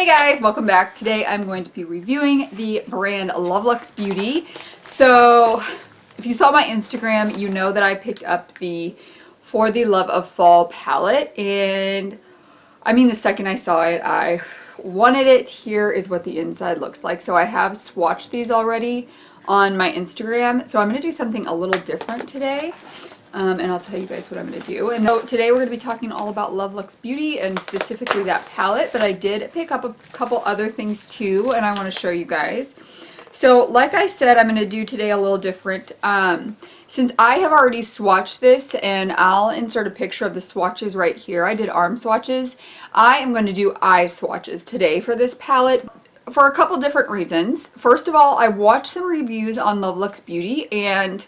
Hey guys, welcome back. Today I'm going to be reviewing the brand Love Luxe Beauty. So if you saw my Instagram, you know that I picked up the For the Love of Fall palette, and I mean the second I saw it, I wanted it. Here is what the inside looks like. So I have swatched these already on my Instagram, so I'm going to do something a little different today. And I'll tell you guys what I'm going to do. And today we're going to be talking all about Love Luxe Beauty and specifically that palette, but I did pick up a couple other things too, and I want to show you guys. So like I said, I'm going to do today a little different. Since I have already swatched this, and I'll insert a picture of the swatches right here. I did arm swatches. I am going to do eye swatches today for this palette for a couple different reasons. First of all, I've watched some reviews on Love Luxe Beauty, and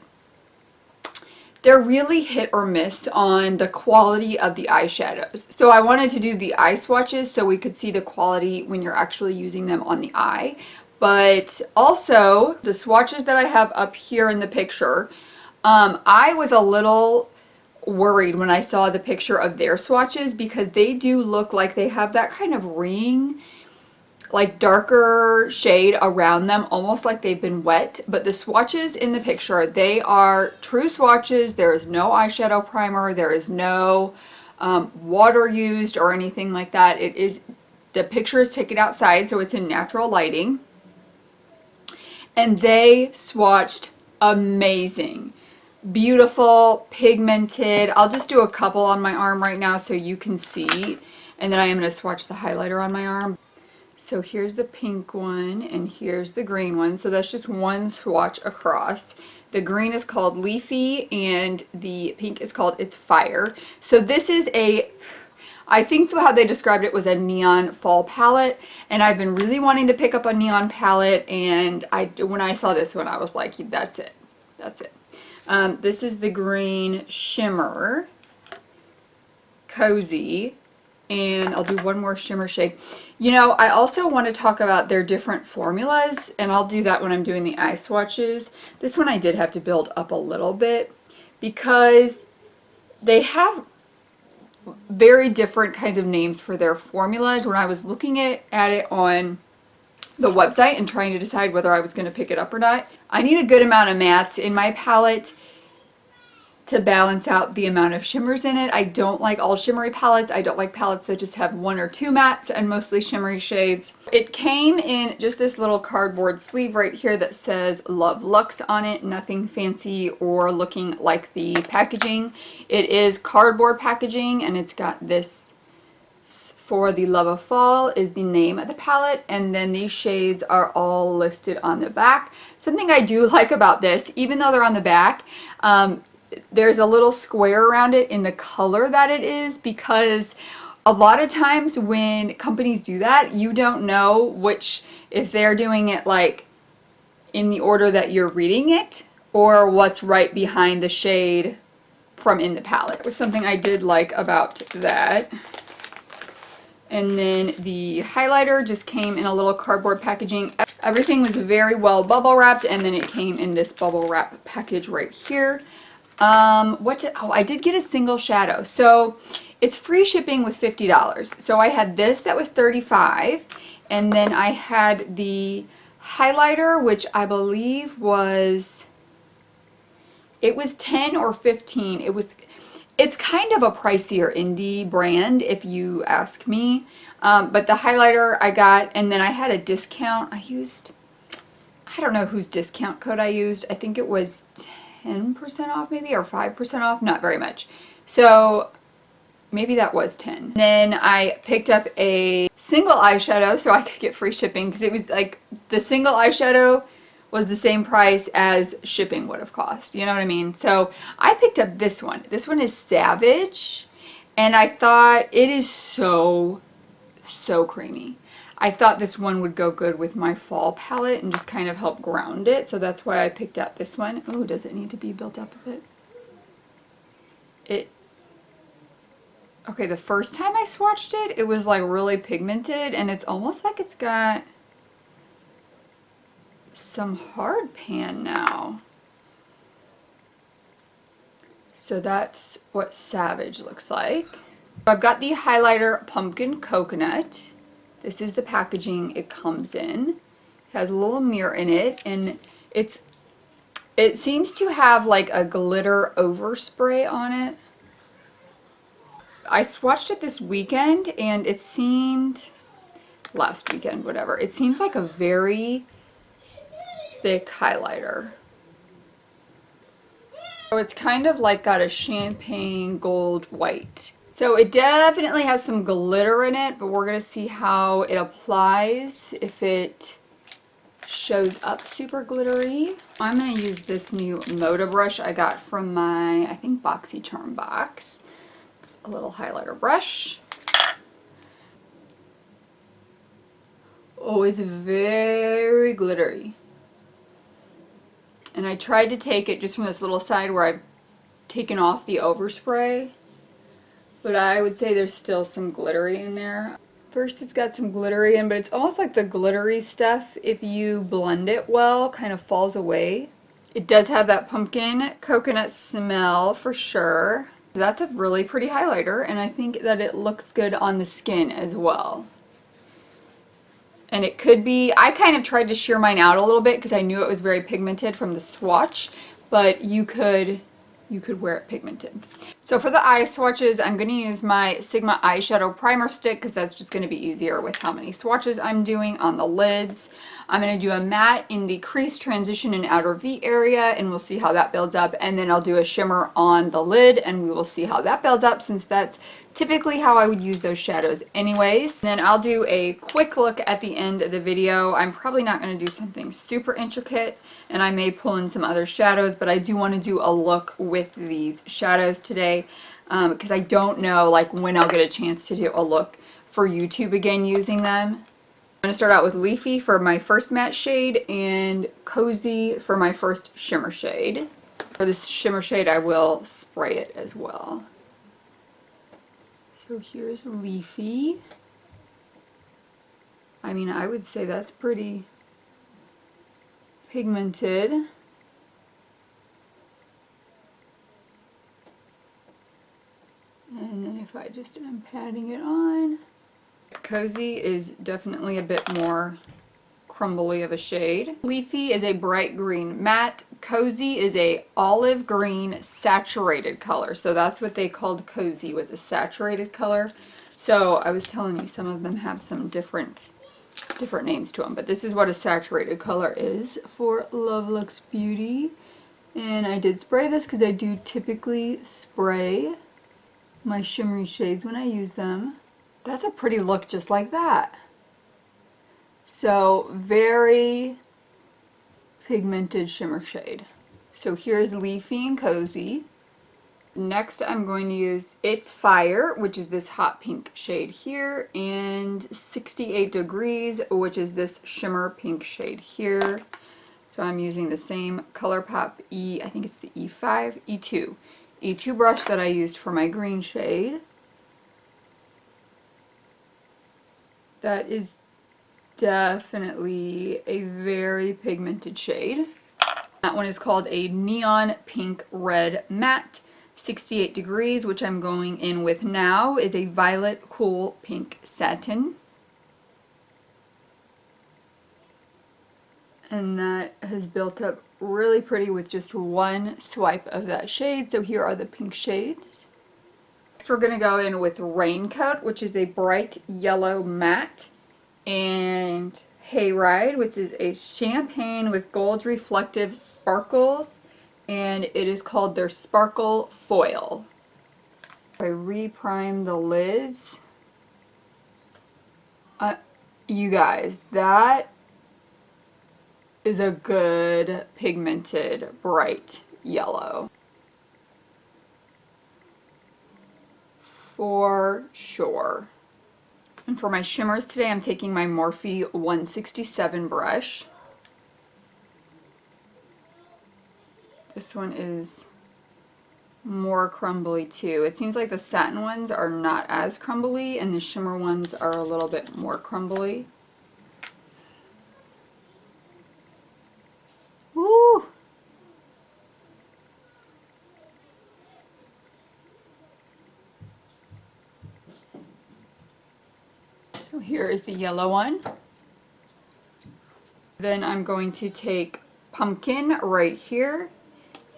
they're really hit or miss on the quality of the eyeshadows. So I wanted to do the eye swatches so we could see the quality when you're actually using them on the eye. But also, the swatches that I have up here in the picture, I was a little worried when I saw the picture of their swatches because they do look like they have that kind of ring, like darker shade around them, almost like they've been wet. But the swatches in the picture, they are true swatches. There is no eyeshadow primer. There is no water used or anything like that. The picture is taken outside, so it's in natural lighting. And they swatched amazing. Beautiful, pigmented. I'll just do a couple on my arm right now so you can see. And then I am going to swatch the highlighter on my arm. So here's the pink one and here's the green one. So that's just one swatch across. The green is called Leafy and the pink is called It's Fire. So this is I think how they described it was a neon fall palette, and I've been really wanting to pick up a neon palette, and when I saw this one I was like, that's it. That's it. This is the green shimmer, Cozy. And I'll do one more shimmer shade. You know, I also want to talk about their different formulas, and I'll do that when I'm doing the eye swatches. This one I did have to build up a little bit because they have very different kinds of names for their formulas. When I was looking at it on the website and trying to decide whether I was going to pick it up or not, I need a good amount of mattes in my palette to balance out the amount of shimmers in it. I don't like all shimmery palettes. I don't like palettes that just have one or two mattes and mostly shimmery shades. It came in just this little cardboard sleeve right here that says Love Luxe on it. Nothing fancy or looking like the packaging. It is cardboard packaging, and it's got this For the Love of Fall is the name of the palette, and then these shades are all listed on the back. Something I do like about this, even though they're on the back, there's a little square around it in the color that it is, because a lot of times when companies do that, you don't know if they're doing it like in the order that you're reading it or what's right behind the shade from in the palette. It was something I did like about that. And then the highlighter just came in a little cardboard packaging. Everything was very well bubble wrapped, and then it came in this bubble wrap package right here. I did get a single shadow. So it's free shipping with $50. So I had this that was $35, and then I had the highlighter, which I believe it was 10 or 15. It's kind of a pricier indie brand if you ask me. But the highlighter I got, and then I had a discount. I don't know whose discount code I used. I think it was 10% off maybe, or 5% off, not very much. So maybe that was 10. Then I picked up a single eyeshadow so I could get free shipping, because it was like the single eyeshadow was the same price as shipping would have cost. You know what I mean? So I picked up this one. This one is Savage, and I thought it is so creamy. I thought this one would go good with my fall palette and just kind of help ground it. So that's why I picked up this one. Oh, does it need to be built up a bit? Okay, the first time I swatched it, it was like really pigmented, and it's almost like it's got some hard pan now. So that's what Savage looks like. I've got the highlighter Pumpkin Coconut. This is the packaging it comes in. It has a little mirror in it, and it seems to have like a glitter overspray on it. I swatched it this weekend, and it seemed, last weekend, whatever, it seems like a very thick highlighter. So it's kind of like got a champagne gold white. So it definitely has some glitter in it, but we're going to see how it applies, if it shows up super glittery. I'm going to use this new Moda brush I got from my, I think, BoxyCharm box. It's a little highlighter brush. Oh, it's very glittery. And I tried to take it just from this little side where I've taken off the overspray, but I would say there's still some glittery in there. First it's got some glittery in, but it's almost like the glittery stuff, if you blend it well, kind of falls away. It does have that pumpkin coconut smell for sure. That's a really pretty highlighter, and I think that it looks good on the skin as well. And it could be, I kind of tried to sheer mine out a little bit because I knew it was very pigmented from the swatch, but you could wear it pigmented. So for the eye swatches, I'm going to use my Sigma eyeshadow primer stick because that's just going to be easier with how many swatches I'm doing on the lids. I'm going to do a matte in the crease, transition, and outer V area, and we'll see how that builds up. And then I'll do a shimmer on the lid, and we will see how that builds up, since that's typically how I would use those shadows anyways. And then I'll do a quick look at the end of the video. I'm probably not going to do something super intricate, and I may pull in some other shadows, but I do want to do a look with these shadows today, because I don't know like when I'll get a chance to do a look for YouTube again using them. I'm going to start out with Leafy for my first matte shade and Cozy for my first shimmer shade. For this shimmer shade, I will spray it as well. So here's Leafy. I mean, I would say that's pretty pigmented. And then if I just am patting it on. Cozy is definitely a bit more crumbly of a shade. Leafy is a bright green matte. Cozy is a olive green saturated color. So that's what they called Cozy, was a saturated color. So I was telling you some of them have some different names to them, but this is what a saturated color is for Love Luxe Beauty. And I did spray this because I do typically spray my shimmery shades when I use them. That's a pretty look just like that. So very pigmented shimmer shade. So here's Leafy and Cozy. Next I'm going to use It's Fire, which is this hot pink shade here, and 68 Degrees, which is this shimmer pink shade here. So I'm using the same ColourPop I think it's the E5, E2 brush that I used for my green shade. That is definitely a very pigmented shade. That one is called a Neon Pink Red Matte. 68 Degrees, which I'm going in with now, is a Violet Cool Pink Satin. And that has built up really pretty with just one swipe of that shade. So here are the pink shades. Next we're going to go in with Raincoat, which is a bright yellow matte, and Hayride, which is a champagne with gold reflective sparkles, and it is called their Sparkle Foil. I reprime the lids. You guys, that is a good pigmented bright yellow. For sure. And for my shimmers today, I'm taking my Morphe 167 brush. This one is more crumbly too. It seems like the satin ones are not as crumbly and the shimmer ones are a little bit more crumbly. Woo! So here is the yellow one. Then I'm going to take Pumpkin right here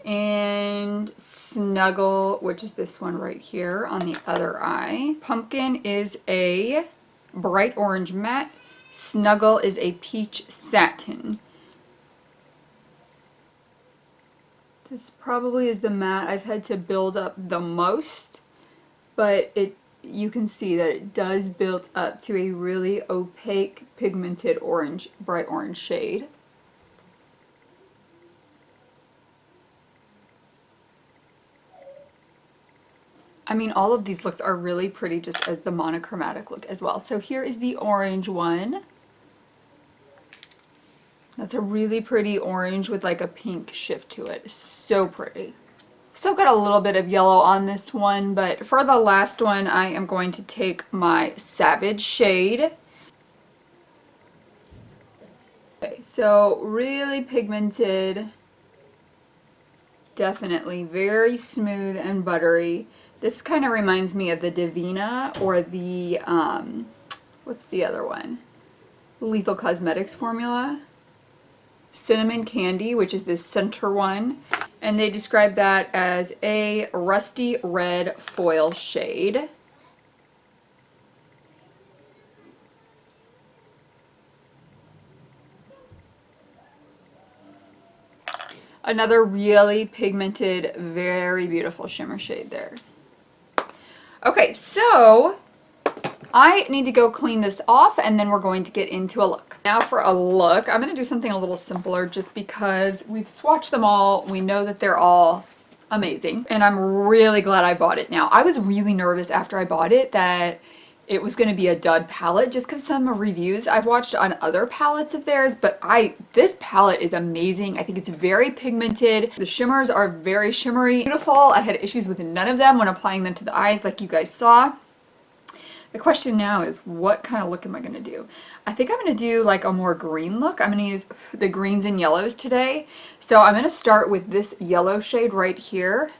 and Snuggle, which is this one right here on the other eye. Pumpkin is a bright orange matte. Snuggle is a peach satin. This probably is the matte I've had to build up the most, but you can see that it does build up to a really opaque pigmented orange, bright orange shade. I mean, all of these looks are really pretty just as the monochromatic look as well. So here is the orange one. That's a really pretty orange with like a pink shift to it. So pretty. Still got a little bit of yellow on this one, but for the last one, I am going to take my Savage shade. Okay, so really pigmented, definitely very smooth and buttery. This kind of reminds me of the Divina or the, what's the other one? Lethal Cosmetics formula. Cinnamon Candy, which is this center one. And they describe that as a rusty red foil shade. Another really pigmented, very beautiful shimmer shade there. Okay, so I need to go clean this off and then we're going to get into a look. Now for a look, I'm going to do something a little simpler just because we've swatched them all. We know that they're all amazing and I'm really glad I bought it now. I was really nervous after I bought it that it was going to be a dud palette just because some reviews I've watched on other palettes of theirs, but this palette is amazing. I think it's very pigmented. The shimmers are very shimmery, beautiful. I had issues with none of them when applying them to the eyes like you guys saw. The question now is, what kind of look am I going to do? I think I'm going to do like a more green look. I'm going to use the greens and yellows today. So I'm going to start with this yellow shade right here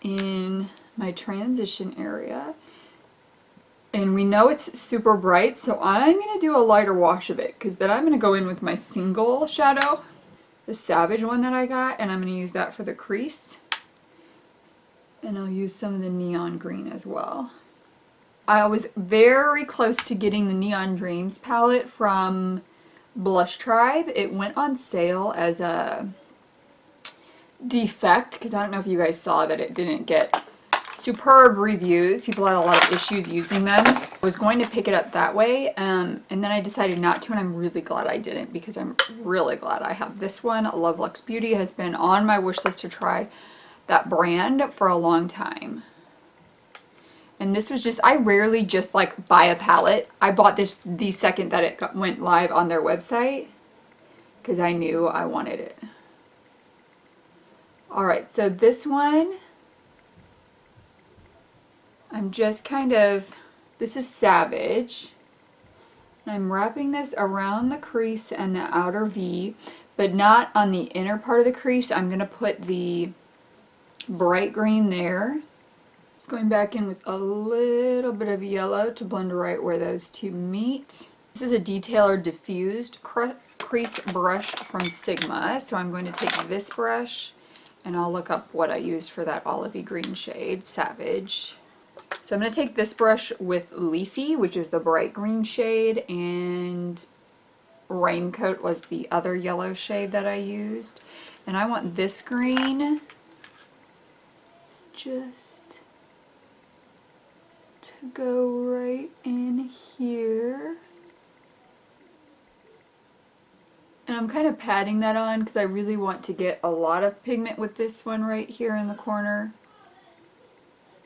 in my transition area. And we know it's super bright, so I'm going to do a lighter wash of it because then I'm going to go in with my single shadow, the Savage one that I got, and I'm going to use that for the crease. And I'll use some of the neon green as well. I was very close to getting the Neon Dreams palette from Blush Tribe. It went on sale as a defect because I don't know if you guys saw that it didn't get superb reviews. People had a lot of issues using them. I was going to pick it up that way and then I decided not to, and I'm really glad I didn't because I'm really glad I have this one. Love Luxe Beauty has been on my wish list to try that brand for a long time. And this was just, I rarely just like buy a palette. I bought this the second that it went live on their website because I knew I wanted it. Alright, so this one, I'm just kind of, this is Savage. And I'm wrapping this around the crease and the outer V, but not on the inner part of the crease. I'm going to put the bright green there. Just going back in with a little bit of yellow to blend right where those two meet. This is a Detailer Diffused Crease Brush from Sigma. So I'm going to take this brush and I'll look up what I used for that olivey green shade, Savage. So I'm going to take this brush with Leafy, which is the bright green shade, and Raincoat was the other yellow shade that I used. And I want this green just to go right in here. And I'm kind of patting that on because I really want to get a lot of pigment with this one right here in the corner.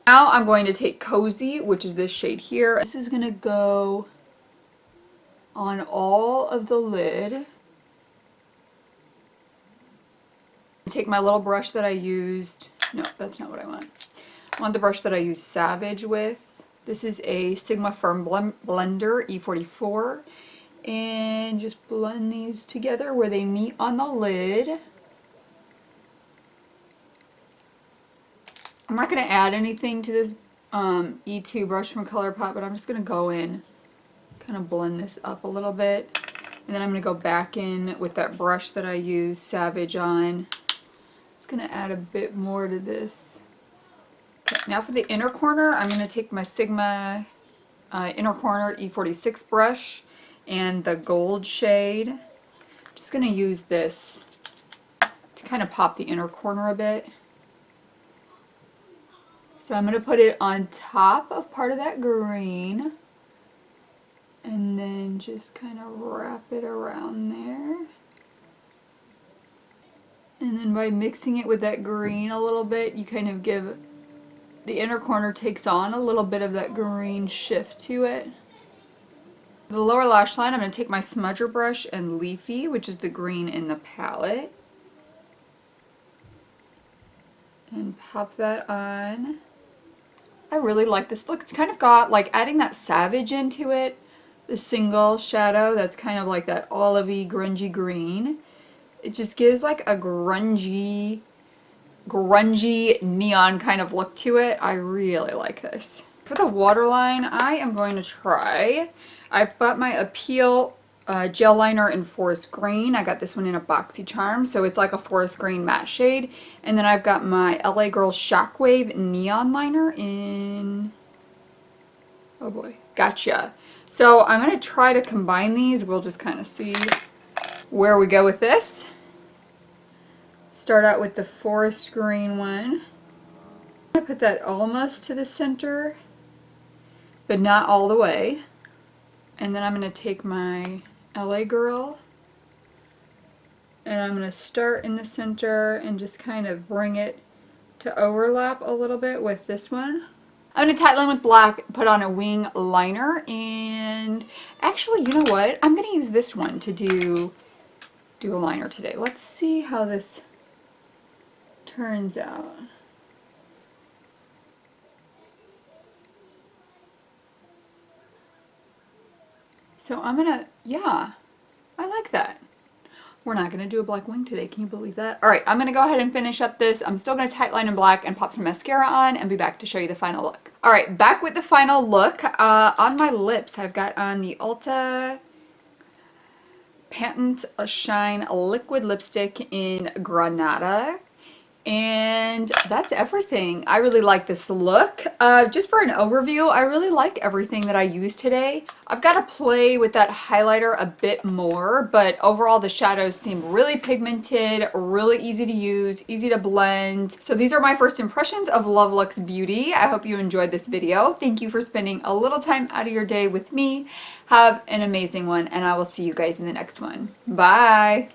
Now I'm going to take Cozy, which is this shade here. This is going to go on all of the lid. Take my little brush that I used. No, that's not what I want. I want the brush that I used Savage with. This is a Sigma Firm Blender E44. And just blend these together where they meet on the lid. I'm not going to add anything to this E2 brush from ColourPop, but I'm just going to go in, kind of blend this up a little bit. And then I'm going to go back in with that brush that I used Savage on. Just going to add a bit more to this. Okay, now for the inner corner, I'm going to take my Sigma inner corner E46 brush and the gold shade. Just going to use this to kind of pop the inner corner a bit. So I'm going to put it on top of part of that green and then just kind of wrap it around there. And then by mixing it with that green a little bit, you kind of give, the inner corner takes on a little bit of that green shift to it. The lower lash line, I'm going to take my smudger brush and Leafy, which is the green in the palette, and pop that on. I really like this look. It's kind of got, like, adding that Savage into it, the single shadow that's kind of like that olivey, grungy green. It just gives like a grungy neon kind of look to it. I really like this. For the waterline, I am going to try, I've got my Appeal gel liner in Forest Green. I got this one in a BoxyCharm, so it's like a forest green matte shade. And then I've got my LA Girl Shockwave neon liner in, oh boy, Gotcha. So I'm going to try to combine these. We'll just kind of see where we go with this. Start out with the forest green one. I'm going to put that almost to the center, but not all the way. And then I'm going to take my LA Girl, and I'm going to start in the center and just kind of bring it to overlap a little bit with this one. I'm going to tightline with black, put on a wing liner, and actually, you know what? I'm going to use this one to do a liner today. Let's see how this turns out. So I'm going to, yeah, I like that. We're not going to do a black wing today. Can you believe that? All right, I'm going to go ahead and finish up this. I'm still going to tightline in black and pop some mascara on and be back to show you the final look. All right, back with the final look. On my lips, I've got on the Ulta Patent Shine Liquid Lipstick in Granada. And that's everything. I really like this look. Just for an overview, I really like everything that I used today. I've got to play with that highlighter a bit more, but overall the shadows seem really pigmented, really easy to use, easy to blend. So these are my first impressions of Love Luxe Beauty. I hope you enjoyed this video. Thank you for spending a little time out of your day with me. Have an amazing one, and I will see you guys in the next one. Bye!